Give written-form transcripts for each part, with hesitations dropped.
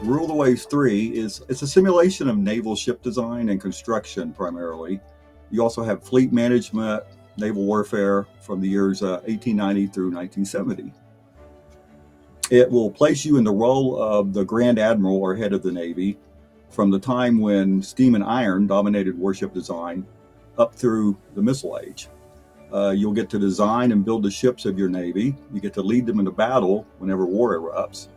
Rule of the Waves 3 is it's a simulation of naval ship design and construction primarily. You also have fleet management, naval warfare from the years 1890 through 1970. It will place you in the role of the Grand Admiral or head of the Navy from the time when steam and iron dominated warship design up through the Missile Age. You'll get to design and build the ships of your Navy. You get to lead them into battle whenever war erupts.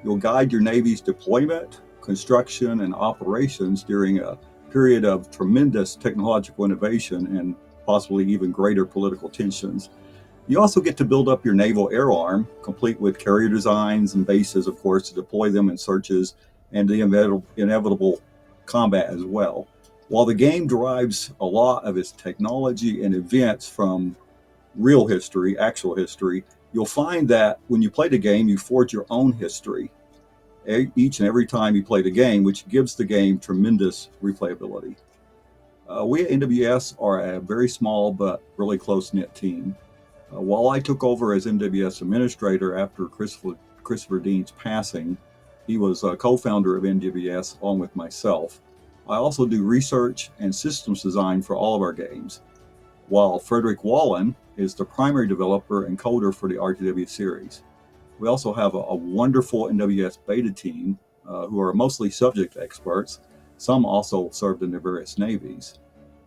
You'll guide your Navy's deployment, construction, and operations during a period of tremendous technological innovation and possibly even greater political tensions. You also get to build up your naval air arm, complete with carrier designs and bases, of course, to deploy them in searches and the inevitable combat as well. While the game derives a lot of its technology and events from real history, actual history, you'll find that when you play the game, you forge your own history each and every time you play the game, which gives the game tremendous replayability. We at NWS are a very small but really close-knit team. While I took over as NWS administrator after Christopher Dean's passing, he was a co-founder of NWS along with myself. I also do research and systems design for all of our games, while Frederick Wallen is the primary developer and coder for the RTW series. We also have a wonderful NWS beta team who are mostly subject experts. Some also served in their various navies.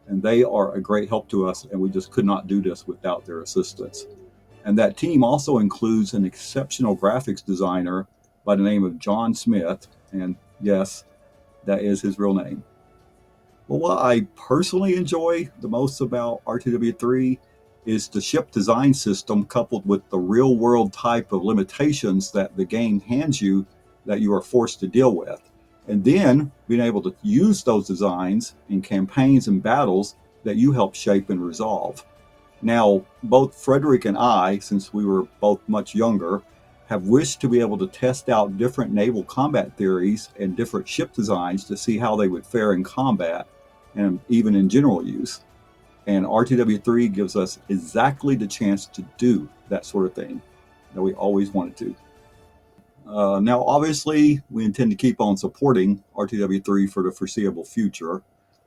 And they are a great help to us, and we just could not do this without their assistance. And that team also includes an exceptional graphics designer by the name of John Smith, and yes, that is his real name. Well, what I personally enjoy the most about RTW3 is the ship design system coupled with the real-world type of limitations that the game hands you that you are forced to deal with. And then being able to use those designs in campaigns and battles that you help shape and resolve. Now, both Frederick and I, since we were both much younger, have wished to be able to test out different naval combat theories and different ship designs to see how they would fare in combat and even in general use. And RTW3 gives us exactly the chance to do that sort of thing that we always wanted to. Now, obviously, we intend to keep on supporting RTW3 for the foreseeable future.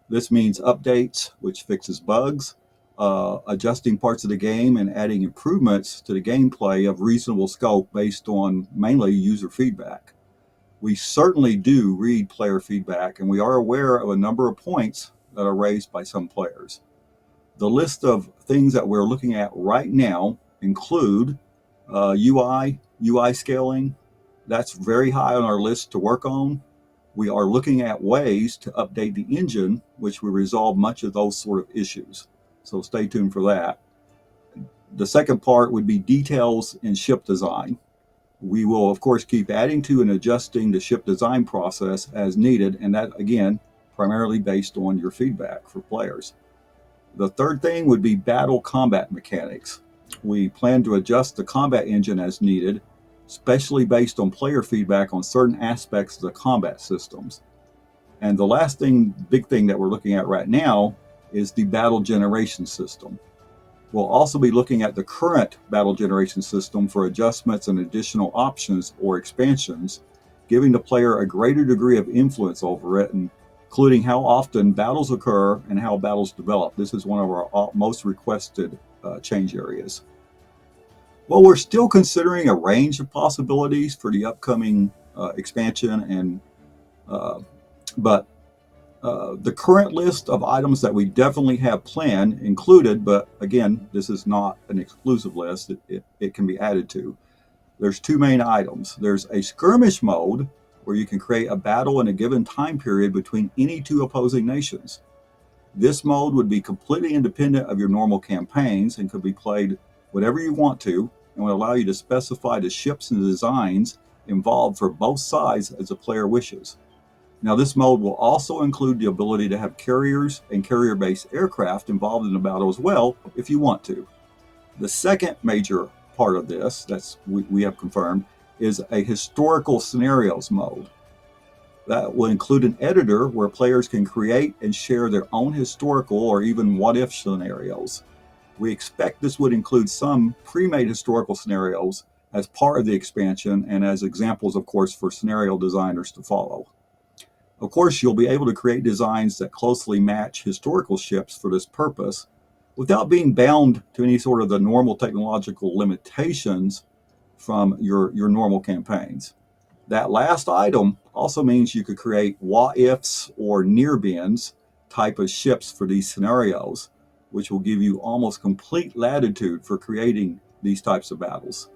This means updates, which fixes bugs, adjusting parts of the game, and adding improvements to the gameplay of reasonable scope based on mainly user feedback. We certainly do read player feedback, and we are aware of a number of points that are raised by some players. The list of things that we're looking at right now include UI scaling. That's very high on our list to work on. We are looking at ways to update the engine, which will resolve much of those sort of issues. So stay tuned for that. The second part would be details in ship design. We will, of course, keep adding to and adjusting the ship design process as needed, and that, again, primarily based on your feedback for players. The third thing would be battle combat mechanics. We plan to adjust the combat engine as needed, especially based on player feedback on certain aspects of the combat systems. And the last big thing that we're looking at right now is the battle generation system. We'll also be looking at the current battle generation system for adjustments and additional options or expansions, giving the player a greater degree of influence over it, and including how often battles occur and how battles develop. This is one of our most requested change areas. Well, we're still considering a range of possibilities for the upcoming expansion, but the current list of items that we definitely have planned included, but again, this is not an exclusive list, it can be added to. There's two main items. There's a skirmish mode where you can create a battle in a given time period between any two opposing nations. This mode would be completely independent of your normal campaigns and could be played whatever you want to, and would allow you to specify the ships and the designs involved for both sides as the player wishes. Now, this mode will also include the ability to have carriers and carrier-based aircraft involved in the battle as well, if you want to. The second major part of this, we have confirmed, is a historical scenarios mode. That will include an editor where players can create and share their own historical or even what-if scenarios. We expect this would include some pre-made historical scenarios as part of the expansion and as examples, of course, for scenario designers to follow. Of course, you'll be able to create designs that closely match historical ships for this purpose without being bound to any sort of the normal technological limitations from your normal campaigns. That last item also means you could create what-ifs or near-bins type of ships for these scenarios, which will give you almost complete latitude for creating these types of battles.